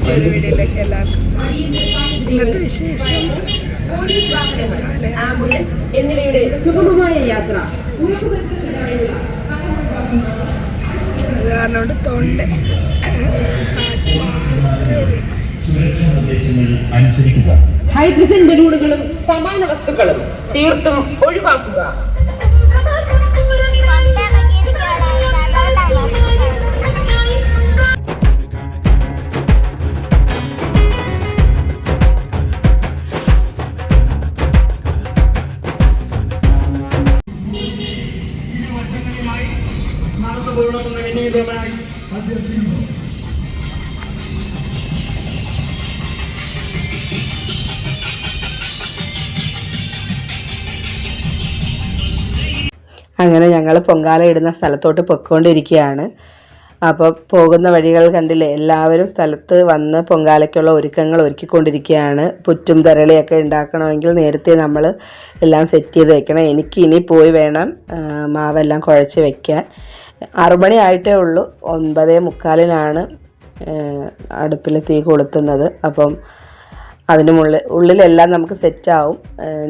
വീഡിയോയിലേക്ക് എല്ലാവർക്കും ഇന്നത്തെ വിശേഷം എന്നിവയുടെ സുഗമമായ യാത്ര കാരണം തൊണ്ട് ഹൈഡ്രജൻ ബലൂണുകളും സമാന വസ്തുക്കളും തീർത്തും ഒഴിവാക്കുക. അങ്ങനെ ഞങ്ങൾ പൊങ്കാല ഇടുന്ന സ്ഥലത്തോട്ട് പൊയ്ക്കൊണ്ടിരിക്കുകയാണ്. അപ്പോൾ പോകുന്ന വഴികൾ കണ്ടില്ലേ, എല്ലാവരും സ്ഥലത്ത് വന്ന് പൊങ്കാലയ്ക്കുള്ള ഒരുക്കങ്ങൾ ഒരുക്കിക്കൊണ്ടിരിക്കുകയാണ്. പുറ്റും തരളിയൊക്കെ ഉണ്ടാക്കണമെങ്കിൽ നേരത്തെ നമ്മൾ എല്ലാം സെറ്റ് ചെയ്ത് വെക്കണം. എനിക്ക് ഇനി പോയി വേണം മാവെല്ലാം കുഴച്ച് വെക്കാൻ. 6 മണി ആയിട്ടേ ഉള്ളൂ. 9:45 അടുപ്പിൽ തീ കൊളുത്തുന്നത്. അപ്പം അതിന് ഉള്ളിലെല്ലാം നമുക്ക് സെറ്റാവും.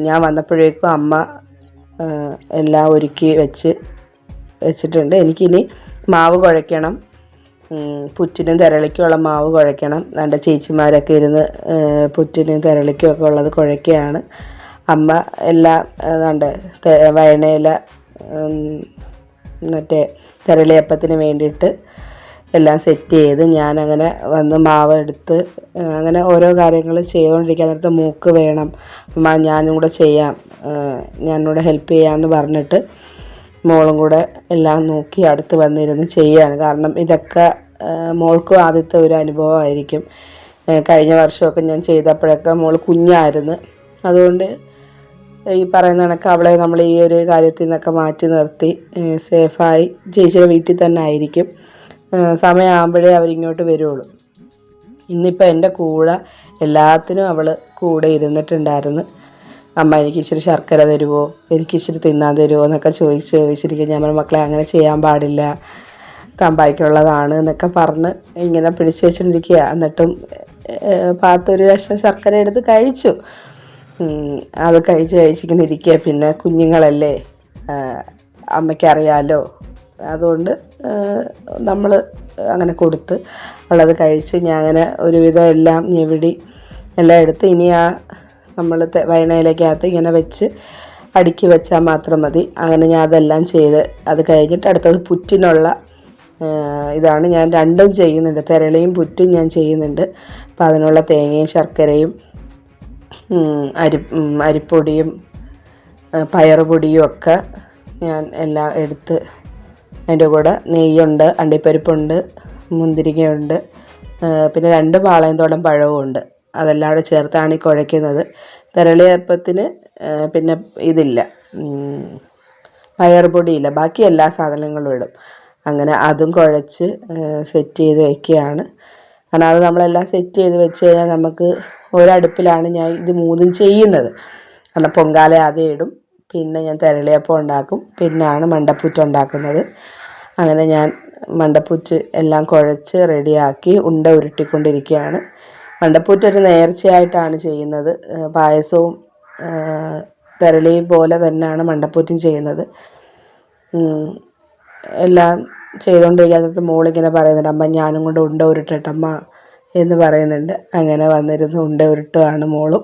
ഞാൻ വന്നപ്പോഴേക്കും അമ്മ എല്ലാം ഒരുക്കി വെച്ചിട്ടുണ്ട്. എനിക്കിനി മാവ് കുഴയ്ക്കണം. പുറ്റിനും തിരളിക്കുമുള്ള മാവ് കുഴയ്ക്കണം. രണ്ട് ചേച്ചിമാരൊക്കെ ഇരുന്ന് പുറ്റിനും തിരളിക്കും ഒക്കെ ഉള്ളത് കുഴയ്ക്കുകയാണ്. അമ്മ എല്ലാം ഏതാണ്ട് വയനയില മറ്റേ തിരളിയപ്പത്തിന് വേണ്ടിയിട്ട് എല്ലാം സെറ്റ് ചെയ്ത് ഞാനങ്ങനെ വന്ന് മാവ് എടുത്ത് അങ്ങനെ ഓരോ കാര്യങ്ങൾ ചെയ്തുകൊണ്ടിരിക്കുക. നേരത്തെ മൂക്ക് വേണം, ഞാനും കൂടെ ചെയ്യാം, ഞാനൂടെ ഹെൽപ്പ് ചെയ്യാമെന്ന് പറഞ്ഞിട്ട് മോളും കൂടെ എല്ലാം നോക്കി അടുത്ത് വന്നിരുന്ന് ചെയ്യുകയാണ്. കാരണം ഇതൊക്കെ മോൾക്കും ആദ്യത്തെ ഒരു അനുഭവമായിരിക്കും. കഴിഞ്ഞ വർഷമൊക്കെ ഞാൻ ചെയ്തപ്പോഴൊക്കെ മോൾ കുഞ്ഞായിരുന്നു. അതുകൊണ്ട് ഈ പറയുന്ന കണക്ക് അവളെ നമ്മൾ ഈ ഒരു കാര്യത്തിൽ നിന്നൊക്കെ മാറ്റി നിർത്തി സേഫായി ചേച്ചിയുടെ വീട്ടിൽ തന്നെ ആയിരിക്കും. സമയമാകുമ്പോഴേ അവരിങ്ങോട്ട് വരുള്ളൂ. ഇന്നിപ്പോൾ എൻ്റെ കൂടെ എല്ലാത്തിനും അവൾ കൂടെ ഇരുന്നിട്ടുണ്ടായിരുന്നു. അമ്മ എനിക്ക് ഇച്ചിരി ശർക്കര തരുമോ, എനിക്ക് ഇച്ചിരി തിന്നാൻ തരുമോ എന്നൊക്കെ ചോദിച്ചിരിക്കും. ഞാൻ പറഞ്ഞ മക്കളെ അങ്ങനെ ചെയ്യാൻ പാടില്ല, തമ്പായിക്കുള്ളതാണ് എന്നൊക്കെ പറഞ്ഞ് ഇങ്ങനെ പിടിച്ചു വെച്ചിട്ടിരിക്കുക. എന്നിട്ടും പാത്തൊരു കഷ്ണം ശർക്കര എടുത്ത് കഴിച്ചു. അത് കഴിച്ചിങ്ങനെ ഇരിക്കുക. പിന്നെ കുഞ്ഞുങ്ങളല്ലേ, അമ്മയ്ക്കറിയാലോ, അതുകൊണ്ട് നമ്മൾ അങ്ങനെ കൊടുത്ത് അവളത് കഴിച്ച് ഞാൻ അങ്ങനെ ഒരുവിധം എല്ലാം ഞെവിടി എല്ലാം എടുത്ത് ഇനി ആ നമ്മൾ വയണയിലേക്കകത്ത് ഇങ്ങനെ വെച്ച് അടുക്കി വെച്ചാൽ മാത്രം മതി. അങ്ങനെ ഞാൻ അതെല്ലാം ചെയ്ത് അത് കഴിഞ്ഞിട്ട് അടുത്തത് പുറ്റിനുള്ള ഇതാണ്. ഞാൻ രണ്ടും ചെയ്യുന്നുണ്ട്, തിരളിയും പുറ്റും ഞാൻ ചെയ്യുന്നുണ്ട്. അപ്പോൾ അതിനുള്ള തേങ്ങയും ശർക്കരയും അരിപ്പൊടിയും പയറുപൊടിയും ഒക്കെ ഞാൻ എല്ലാം എടുത്ത്, അതിൻ്റെ കൂടെ നെയ്യുണ്ട്, അണ്ടിപ്പരിപ്പുണ്ട്, മുന്തിരിങ്ങയുണ്ട്, പിന്നെ 2 പാളയത്തോളം പഴവും ഉണ്ട്. അതെല്ലാം കൂടെ ചേർത്താണ് ഈ കുഴയ്ക്കുന്നത്. തിരളിയപ്പത്തിന് പിന്നെ ഇതില്ല, പയറുപൊടിയില്ല, ബാക്കി എല്ലാ സാധനങ്ങളും ഇടും. അങ്ങനെ അതും കുഴച്ച് സെറ്റ് ചെയ്ത് വയ്ക്കുകയാണ്. കാരണം അത് നമ്മളെല്ലാം സെറ്റ് ചെയ്ത് വെച്ച് കഴിഞ്ഞാൽ നമുക്ക് ഒരടുപ്പിലാണ് ഞാൻ ഇത് 3ഉം ചെയ്യുന്നത്. കാരണം പൊങ്കാല ആദ്യം ഇടും, പിന്നെ ഞാൻ തിരളിയപ്പം ഉണ്ടാക്കും, പിന്നാണ് മണ്ടപ്പുറ്റ് ഉണ്ടാക്കുന്നത്. അങ്ങനെ ഞാൻ മണ്ടപ്പുറ്റ് എല്ലാം കുഴച്ച് റെഡിയാക്കി ഉണ്ട ഉരുട്ടിക്കൊണ്ടിരിക്കുകയാണ്. മണ്ടപ്പുറ്റ് ഒരു നേർച്ചയായിട്ടാണ് ചെയ്യുന്നത്. പായസവും തിരളിയും പോലെ തന്നെയാണ് മണ്ടപ്പുറ്റും ചെയ്യുന്നത്. എല്ലാം ചെയ്തുകൊണ്ടിരിക്കാത്ത മോളിങ്ങനെ പറയുന്നുണ്ട്, അമ്മ ഞാനും കൊണ്ട് ഉണ്ട ഉരുട്ടട്ടമ്മ എന്ന് പറയുന്നുണ്ട്. അങ്ങനെ വന്നിരുന്ന് ഉണ്ട ഉരുട്ടുകയാണ് മോളും.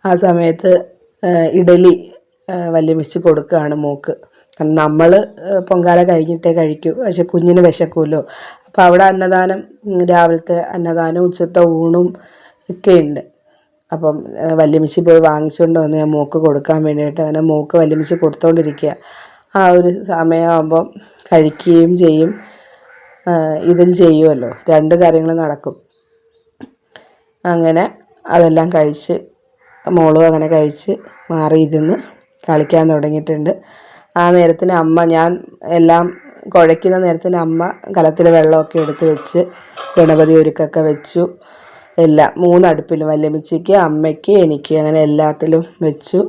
ആ സമയത്ത് ഇഡലി വല്യമിച്ച് കൊടുക്കുകയാണ് മോൾക്ക്. കാരണം നമ്മൾ പൊങ്കാല കഴിഞ്ഞിട്ടേ കഴിക്കൂ, പക്ഷെ കുഞ്ഞിന് വിശക്കുമല്ലോ. അപ്പോൾ അവിടെ അന്നദാനം, രാവിലത്തെ അന്നദാനം, ഉച്ചത്തെ ഊണും ഒക്കെ ഉണ്ട്. അപ്പം വല്യമിച്ച് പോയി വാങ്ങിച്ചുകൊണ്ട് വന്ന് ഞാൻ മോൾക്ക് കൊടുക്കാൻ വേണ്ടിയിട്ട് അങ്ങനെ മോൾക്ക് വല്യമിച്ച് കൊടുത്തുകൊണ്ടിരിക്കുക. ആ ഒരു സമയമാകുമ്പം കഴിക്കുകയും ചെയ്യും, ഇതും ചെയ്യുമല്ലോ, 2 കാര്യങ്ങൾ നടക്കും. അങ്ങനെ അതെല്ലാം കഴിച്ച് മോളും അങ്ങനെ കഴിച്ച് മാറിയിരുന്ന് കളിക്കാൻ തുടങ്ങിയിട്ടുണ്ട്. ആ നേരത്തിന് അമ്മ, ഞാൻ എല്ലാം കുഴയ്ക്കുന്ന നേരത്തിന് അമ്മ കലത്തിൽ വെള്ളമൊക്കെ എടുത്ത് വെച്ച് ഗണപതി ഒരുക്കൊക്കെ വെച്ചു. എല്ലാം 3 അടുപ്പിലും, വല്യമ്മച്ചിക്ക്, അമ്മയ്ക്ക്, എനിക്ക്, അങ്ങനെ എല്ലാത്തിലും വെച്ചു.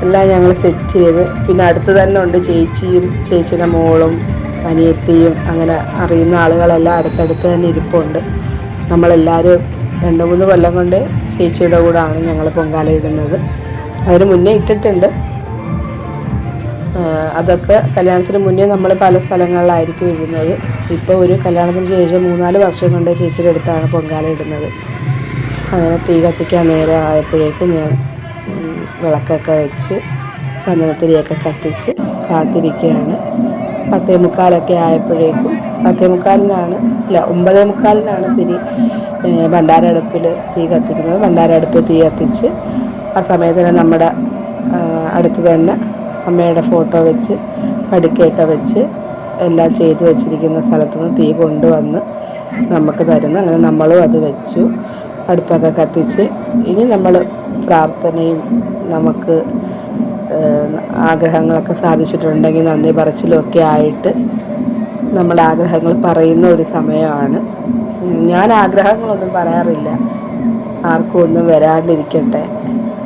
എല്ലാം ഞങ്ങൾ സെറ്റ് ചെയ്ത്. പിന്നെ അടുത്ത് തന്നെ ഉണ്ട് ചേച്ചിയും ചേച്ചിയുടെ മോളും അനിയത്തിയും അങ്ങനെ അറിയുന്ന ആളുകളെല്ലാം അടുത്തടുത്ത് തന്നെ ഇരിപ്പുണ്ട്. നമ്മളെല്ലാവരും 2-3 കൊല്ലം കൊണ്ട് ചേച്ചിയുടെ കൂടാണ് ഞങ്ങൾ പൊങ്കാല ഇടുന്നത്. അതിന് മുന്നേ ഇട്ടിട്ടുണ്ട്. അതൊക്കെ കല്യാണത്തിന് മുന്നേ നമ്മൾ പല സ്ഥലങ്ങളിലായിരിക്കും ഇടുന്നത്. ഇപ്പോൾ ഒരു കല്യാണത്തിന് ശേഷം 3-4 വർഷം കൊണ്ട് ചേച്ചിയുടെ അടുത്താണ് പൊങ്കാല ഇടുന്നത്. അങ്ങനെ തീ കത്തിക്കാൻ നേരം ആയപ്പോഴേക്കും ഞാൻ വിളക്കൊക്കെ വെച്ച് ചന്ദനത്തിരിയൊക്കെ കത്തിച്ച് കാത്തിരിക്കുകയാണ്. 10:45 ആയപ്പോഴേക്കും 9:45 തിരി ഭണ്ഡാര അടുപ്പിൽ തീ കത്തിക്കുന്നത്. ഭണ്ഡാര അടുപ്പിൽ തീ കത്തിച്ച് ആ സമയത്ത് തന്നെ നമ്മുടെ അടുത്ത് തന്നെ അമ്മയുടെ ഫോട്ടോ വെച്ച് പടുക്കയൊക്കെ വെച്ച് എല്ലാം ചെയ്ത് വെച്ചിരിക്കുന്ന സ്ഥലത്തുനിന്ന് തീ കൊണ്ടുവന്ന് നമുക്ക് തരുന്നു. അങ്ങനെ നമ്മളും അത് വെച്ചു, അടുപ്പൊക്കെ കത്തിച്ച്. ഇനി നമ്മൾ പ്രാർത്ഥനയും നമുക്ക് ആഗ്രഹങ്ങളൊക്കെ സാധിച്ചിട്ടുണ്ടെങ്കിൽ നന്ദി പറച്ചിലൊക്കെ ആയിട്ട് നമ്മുടെ ആഗ്രഹങ്ങൾ പറയുന്ന ഒരു സമയമാണ്. ഞാൻ ആഗ്രഹങ്ങളൊന്നും പറയാറില്ല. ആർക്കും ഒന്നും വരാണ്ടിരിക്കട്ടെ,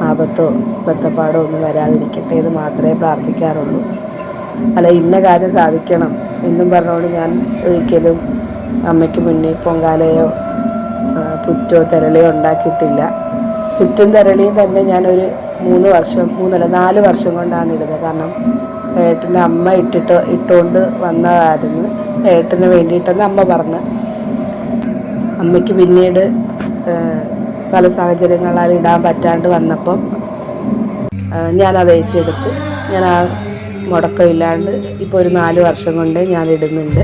ആപത്തോ ബന്ധപ്പാടോ ഒന്നും വരാതിരിക്കട്ടെ എന്ന് മാത്രമേ പ്രാർത്ഥിക്കാറുള്ളൂ. അല്ല ഇന്ന കാര്യം സാധിക്കണം എന്നും പറഞ്ഞുകൊണ്ട് ഞാൻ ഒരിക്കലും അമ്മയ്ക്ക് മുന്നേ പൊങ്കാലയോ പുറ്റോ തെരളിയോ ഉണ്ടാക്കിയിട്ടില്ല. പുറ്റും തെരളിയും തന്നെ ഞാനൊരു 4 വർഷം കൊണ്ടാണ് ഇടുന്നത്. കാരണം ഏട്ടൻ്റെ അമ്മ ഇട്ടുകൊണ്ട് വന്നതായിരുന്നു. ഏട്ടന് വേണ്ടിയിട്ടെന്ന് അമ്മ പറഞ്ഞ്, അമ്മയ്ക്ക് പിന്നീട് പല സാഹചര്യങ്ങളാൽ ഇടാൻ പറ്റാണ്ട് വന്നപ്പം ഞാനത് ഏറ്റെടുത്ത് ഞാൻ ആ മുടക്കമില്ലാണ്ട് ഇപ്പോൾ ഒരു 4 വർഷം കൊണ്ട് ഞാൻ ഇടുന്നുണ്ട്.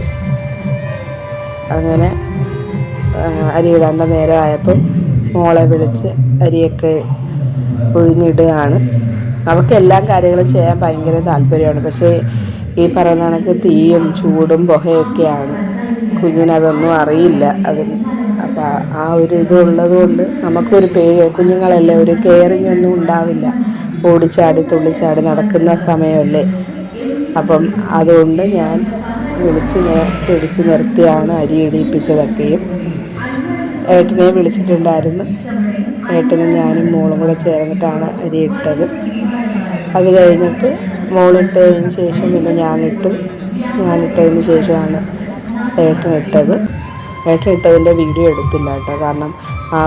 അങ്ങനെ അരി ഇടേണ്ട നേരമായപ്പം മോളെ വിളിച്ച് അരിയൊക്കെ ഒഴിഞ്ഞിടുകയാണ്. അവൾക്ക് എല്ലാ കാര്യങ്ങളും ചെയ്യാൻ ഭയങ്കര താല്പര്യമാണ്. പക്ഷേ ഈ പറയുന്ന കണക്ക് തീയും ചൂടും പുകയൊക്കെയാണ്. കുഞ്ഞിനതൊന്നും അറിയില്ല. അപ്പം ആ ഒരു ഇതുള്ളത് കൊണ്ട് നമുക്കൊരു കുഞ്ഞുങ്ങളല്ലേ, ഒരു കെയറിങ് ഒന്നും ഉണ്ടാവില്ല. ഓടിച്ചാടി തുള്ളിച്ചാടി നടക്കുന്ന സമയമല്ലേ. അപ്പം അതുകൊണ്ട് ഞാൻ പിടിച്ച് നിർത്തിയാണ് അരി ഇടിയിപ്പിച്ചതൊക്കെയും. ഏട്ടനെ വിളിച്ചിട്ടുണ്ടായിരുന്നു. ഏട്ടനും ഞാനും മോളും കൂടെ ചേർന്നിട്ടാണ് അരി ഇട്ടത്. അത് കഴിഞ്ഞിട്ട് മോളിട്ടതിന് ശേഷം പിന്നെ ഞാനിട്ടതിന് ശേഷമാണ് ഏട്ടനിട്ടത്. ഏട്ടനിട്ടതിൻ്റെ വീഡിയോ എടുത്തില്ല കേട്ടോ. കാരണം ആ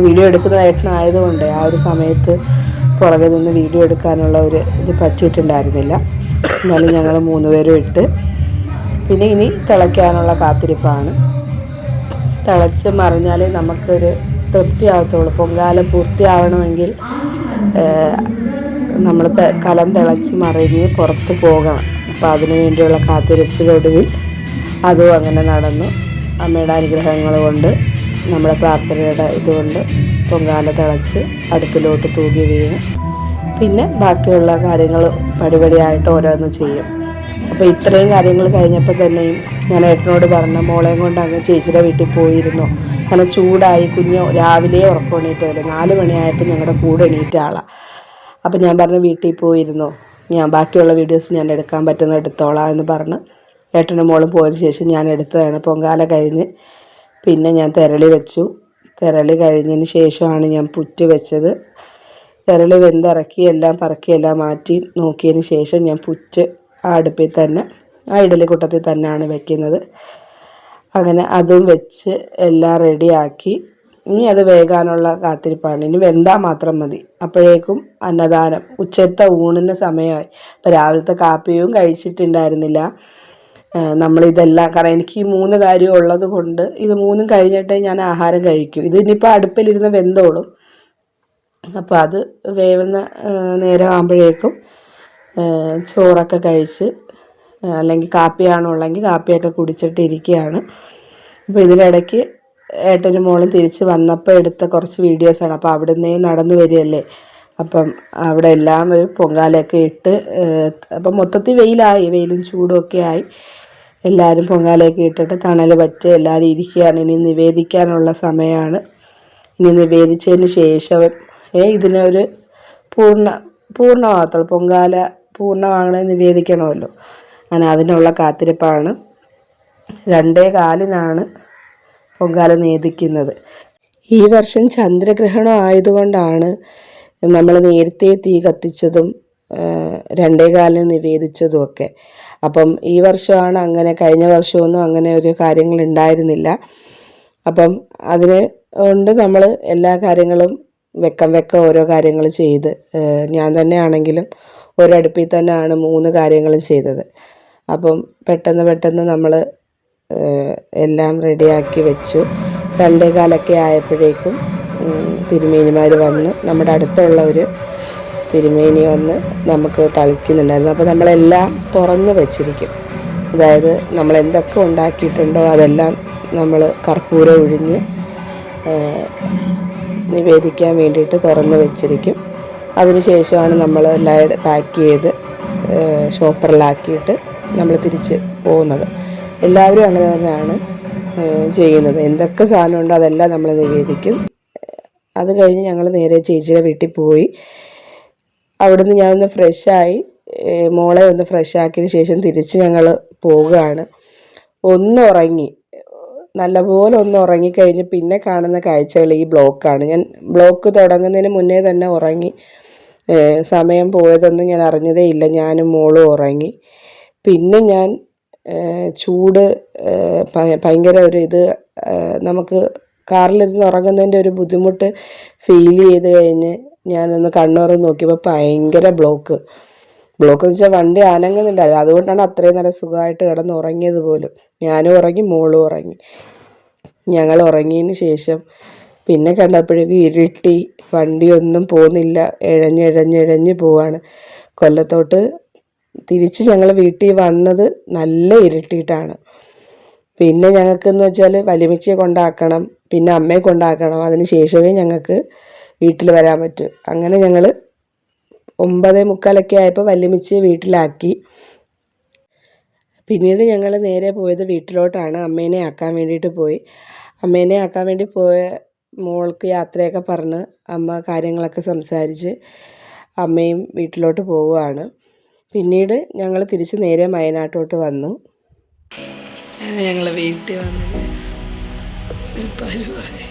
വീഡിയോ എടുക്കുന്ന ഏട്ടനായതുകൊണ്ട് ആ ഒരു സമയത്ത് പുറകെ നിന്ന് വീഡിയോ എടുക്കാനുള്ള ഒരു ഇത് പറ്റിയിട്ടുണ്ടായിരുന്നില്ല. എന്നാലും ഞങ്ങൾ 3 പേരും ഇട്ട് പിന്നെ ഇനി തിളയ്ക്കാനുള്ള കാത്തിരിപ്പാണ്. തിളച്ച് മറിഞ്ഞാലേ നമുക്കൊരു തൃപ്തിയാകത്തുള്ളൂ. പൊങ്കാല പൂർത്തിയാവണമെങ്കിൽ നമ്മൾ കലം തിളച്ച് മറിഞ്ഞ് പുറത്ത് പോകണം. അപ്പോൾ അതിനു വേണ്ടിയുള്ള കാത്തിരിപ്പിനൊടുവിൽ അതും അങ്ങനെ നടന്നു. അമ്മയുടെ അനുഗ്രഹങ്ങൾ കൊണ്ട് നമ്മുടെ പ്രാർത്ഥനയുടെ ഇതുകൊണ്ട് പൊങ്കാല തിളച്ച് അടുപ്പിലോട്ട് തൂകി വീണ് പിന്നെ ബാക്കിയുള്ള കാര്യങ്ങൾ പടിപടിയായിട്ട് ഓരോന്ന് ചെയ്യും. അപ്പോൾ ഇത്രയും കാര്യങ്ങൾ കഴിഞ്ഞപ്പോൾ തന്നെയും ഞാൻ ഏട്ടനോട് പറഞ്ഞ മോളെയും കൊണ്ട് അങ്ങ് ചേച്ചിയുടെ വീട്ടിൽ പോയിരുന്നു. കാരണം ചൂടായി, കുഞ്ഞ് രാവിലെ ഉറക്കമെണീറ്റതല്ലേ, 4 മണിയായപ്പോൾ ഞങ്ങളുടെ കൂടെ എണീറ്റ ആളാണ്. അപ്പോൾ ഞാൻ പറഞ്ഞു വീട്ടിൽ പോയിരുന്നു, ഞാൻ ബാക്കിയുള്ള വീഡിയോസ് ഞാൻ എടുക്കാൻ പറ്റുന്ന എടുത്തോളാം എന്ന് പറഞ്ഞ് ഏട്ടനും മോളും പോയതിന് ശേഷം ഞാൻ എടുത്തതാണ്. പൊങ്കാല കഴിഞ്ഞ് പിന്നെ ഞാൻ തെരളി വെച്ചു. തെരളി കഴിഞ്ഞതിന് ശേഷമാണ് ഞാൻ പുറ്റ് വെച്ചത്. തെരളി വെന്തിറക്കി എല്ലാം പറക്കിയെല്ലാം മാറ്റി നോക്കിയതിന് ശേഷം ഞാൻ പുറ്റ് ആ അടുപ്പിൽ തന്നെ ആ ഇഡലിക്കുട്ടത്തിൽ തന്നെയാണ് വെക്കുന്നത്. അങ്ങനെ അതും വെച്ച് എല്ലാം റെഡിയാക്കി. ഇനി അത് വേകാനുള്ള കാത്തിരിപ്പാണ്. ഇനി വെന്താൽ മാത്രം മതി. അപ്പോഴേക്കും അന്നദാനം, ഉച്ചത്തെ ഊണിന് സമയമായി. അപ്പോൾ രാവിലത്തെ കാപ്പിയും കഴിച്ചിട്ടുണ്ടായിരുന്നില്ല. നമ്മളിതെല്ലാം കാരണം എനിക്ക് ഈ 3 കാര്യം ഉള്ളത് കൊണ്ട് ഇത് 3 കഴിഞ്ഞിട്ടേ ഞാൻ ആഹാരം കഴിക്കൂ. ഇതിനിപ്പോൾ അടുപ്പിലിരുന്ന് വെന്തോളും. അപ്പോൾ അത് വേവുന്ന നേരം ആകുമ്പോഴേക്കും ചോറൊക്കെ കഴിച്ച് അല്ലെങ്കിൽ കാപ്പിയാണുള്ളെങ്കിൽ കാപ്പിയൊക്കെ കുടിച്ചിട്ട് ഇരിക്കുകയാണ്. അപ്പോൾ ഇതിനിടയ്ക്ക് ഏട്ടനും മോളും തിരിച്ച് വന്നപ്പോൾ എടുത്ത കുറച്ച് വീഡിയോസാണ്. അപ്പോൾ അവിടെ നിന്നേ നടന്നു വരികയല്ലേ. അപ്പം അവിടെ എല്ലാം ഒരു പൊങ്കാലയൊക്കെ ഇട്ട് അപ്പം മൊത്തത്തിൽ വെയിലും ചൂടും ഒക്കെ ആയി. എല്ലാവരും പൊങ്കാലയൊക്കെ ഇട്ടിട്ട് തണൽ പറ്റി എല്ലാവരും ഇരിക്കുകയാണ്. ഇനി നിവേദിക്കാനുള്ള സമയമാണ്. ഇനി നിവേദിച്ചതിന് ശേഷം ഇതിനൊരു പൂർണ്ണമാകത്തുള്ളൂ. പൊങ്കാല പൂർണ്ണമാകണേ നിവേദിക്കണമല്ലോ. അങ്ങനെ അതിനുള്ള കാത്തിരിപ്പാണ്. 2:15 പൊങ്കാല നേദിക്കുന്നത്. ഈ വർഷം ചന്ദ്രഗ്രഹണം ആയതുകൊണ്ടാണ് നമ്മൾ നേരത്തെ തീ കത്തിച്ചതും 2:15 നിവേദിച്ചതുമൊക്കെ. അപ്പം ഈ വർഷമാണ് അങ്ങനെ, കഴിഞ്ഞ വർഷമൊന്നും അങ്ങനെ ഒരു കാര്യങ്ങൾ ഉണ്ടായിരുന്നില്ല. അപ്പം അതിന് കൊണ്ട് നമ്മൾ എല്ലാ കാര്യങ്ങളും വെക്കം ഓരോ കാര്യങ്ങൾ ചെയ്ത്, ഞാൻ തന്നെ ആണെങ്കിലും ഒരടുപ്പിൽ തന്നെയാണ് 3 കാര്യങ്ങളും ചെയ്തത്. അപ്പം പെട്ടെന്ന് നമ്മൾ എല്ലാം റെഡിയാക്കി വെച്ചു. 2:15 ആയപ്പോഴേക്കും തിരുമേനിമാർ വന്ന്, നമ്മുടെ അടുത്തുള്ള ഒരു തിരുമേനി വന്ന് നമുക്ക് തളിക്കുന്നുണ്ടായിരുന്നു. അപ്പോൾ നമ്മളെല്ലാം തുറന്ന് വെച്ചിരിക്കും. അതായത് നമ്മൾ എന്തൊക്കെ ഉണ്ടാക്കിയിട്ടുണ്ടോ അതെല്ലാം നമ്മൾ കർപ്പൂരം ഒഴിഞ്ഞ് നിവേദിക്കാൻ വേണ്ടിയിട്ട് തുറന്ന് വെച്ചിരിക്കും. അതിനുശേഷമാണ് നമ്മൾ എല്ലാം പാക്ക് ചെയ്ത് ഷോപ്പറിലാക്കിയിട്ട് നമ്മൾ തിരിച്ച് പോകുന്നത്. എല്ലാവരും അങ്ങനെ തന്നെയാണ് ചെയ്യുന്നത്. എന്തൊക്കെ സാധനമുണ്ടോ അതെല്ലാം നമ്മൾ നിവേദിക്കും. അത് കഴിഞ്ഞ് ഞങ്ങൾ നേരെ ചേച്ചിയുടെ വീട്ടിൽ പോയി. അവിടുന്ന് ഞാനൊന്ന് ഫ്രഷായി, മോളെ ഒന്ന് ഫ്രഷാക്കിയതിന് ശേഷം തിരിച്ച് ഞങ്ങൾ പോവുകയാണ്. ഒന്ന് ഉറങ്ങി, നല്ലപോലെ ഒന്ന് ഉറങ്ങിക്കഴിഞ്ഞ് പിന്നെ കാണുന്ന കാഴ്ചകൾ ഈ ബ്ലോക്കാണ്. ഞാൻ ബ്ലോക്ക് തുടങ്ങുന്നതിന് മുന്നേ തന്നെ ഉറങ്ങി. സമയം പോയതൊന്നും ഞാൻ അറിഞ്ഞതേ ഇല്ല. ഞാനും മോളും ഉറങ്ങി. പിന്നെ ഞാൻ ചൂട് ഭയങ്കര ഒരു ഇത്, നമുക്ക് കാറിലിരുന്ന് ഉറങ്ങുന്നതിൻ്റെ ഒരു ബുദ്ധിമുട്ട് ഫീൽ ചെയ്ത് കഴിഞ്ഞ് ഞാനൊന്ന് കണ്ണുറന്ന് നോക്കിയപ്പോൾ ഭയങ്കര ബ്ലോക്ക് എന്ന് വെച്ചാൽ വണ്ടി അനങ്ങുന്നുണ്ട്. അതുകൊണ്ടാണ് അത്രയും നല്ല സുഖമായിട്ട് കിടന്ന് ഉറങ്ങിയത് പോലും. ഞാനും ഉറങ്ങി, മോളും ഉറങ്ങി. ഞങ്ങൾ ഉറങ്ങിയതിന് ശേഷം പിന്നെ കണ്ടപ്പോഴേക്കും ഇരുട്ടി, വണ്ടിയൊന്നും പോകുന്നില്ല, ഇഴഞ്ഞ് പോവാണ്. കൊല്ലത്തോട്ട് തിരിച്ച് ഞങ്ങൾ വീട്ടിൽ വന്നത് നല്ല ഇരുട്ടിയിട്ടാണ്. പിന്നെ ഞങ്ങൾക്കെന്ന് വെച്ചാൽ വലിമിച്ചിയെ കൊണ്ടാക്കണം, പിന്നെ അമ്മയെ കൊണ്ടാക്കണം. അതിന് ശേഷമേ ഞങ്ങൾക്ക് വീട്ടിൽ വരാൻ പറ്റൂ. അങ്ങനെ ഞങ്ങൾ 9:45 ആയപ്പോൾ വല്യമ്മച്ചിയെ വീട്ടിലാക്കി. പിന്നീട് ഞങ്ങൾ നേരെ പോയത് വീട്ടിലോട്ടാണ്. അമ്മേനെ ആക്കാൻ വേണ്ടിയിട്ട് പോയി. അമ്മേനെ ആക്കാൻ വേണ്ടി പോയ മോൾക്ക് യാത്രയൊക്കെ പറഞ്ഞ് അമ്മ കാര്യങ്ങളൊക്കെ സംസാരിച്ച് അമ്മയും വീട്ടിലോട്ട് പോവുകയാണ്. പിന്നീട് ഞങ്ങൾ തിരിച്ച് നേരെ വയനാട്ടോട്ട് വന്നു. ഞങ്ങൾ വീട്ടിൽ വന്നത് ഒരു പരിപാടി,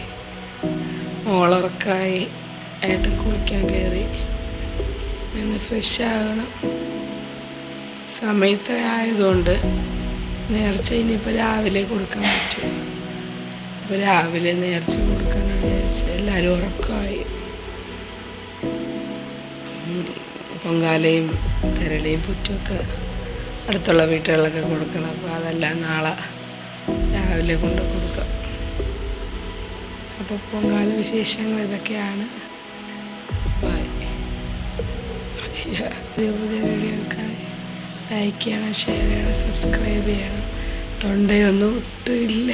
മോളുറക്കായി, ഏട്ടൻ കുളിക്കാൻ കയറി, ഒന്ന് ഫ്രഷ് ആകണം. സമയത്ത് ആയതുകൊണ്ട് നേർച്ച ഇനിയിപ്പോൾ രാവിലെ കൊടുക്കാൻ പറ്റും. അപ്പോൾ രാവിലെ നേർച്ച കൊടുക്കാമെന്ന് വിചാരിച്ച് എല്ലാവരും ഉറക്കമായി. പൊങ്കാലയും തിരളിയും പുറ്റുമൊക്കെ അടുത്തുള്ള വീട്ടുകളിലൊക്കെ കൊടുക്കണം. അപ്പോൾ അതെല്ലാം നാളെ രാവിലെ കൊണ്ട് കൊടുക്കാം. അപ്പോൾ പൊങ്കാല വിശേഷങ്ങൾ ഇതൊക്കെയാണ്. പുതിയ വീഡിയോകൾക്കായി ലൈക്ക് ചെയ്യണം, ഷെയർ ചെയ്യണം, സബ്സ്ക്രൈബ് ചെയ്യണം. തൊണ്ടയൊന്നും ഒട്ടുമില്ല,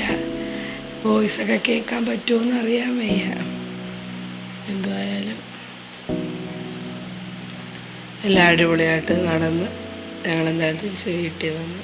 വോയിസൊക്കെ കേൾക്കാൻ പറ്റുമോയെന്ന് അറിയാൻ വയ്യ. എന്തുവായാലും എല്ലാം അടിപൊളിയായിട്ട് നടന്ന് ഞങ്ങളെന്തായാലും തിരിച്ച് വീട്ടിൽ വന്നു.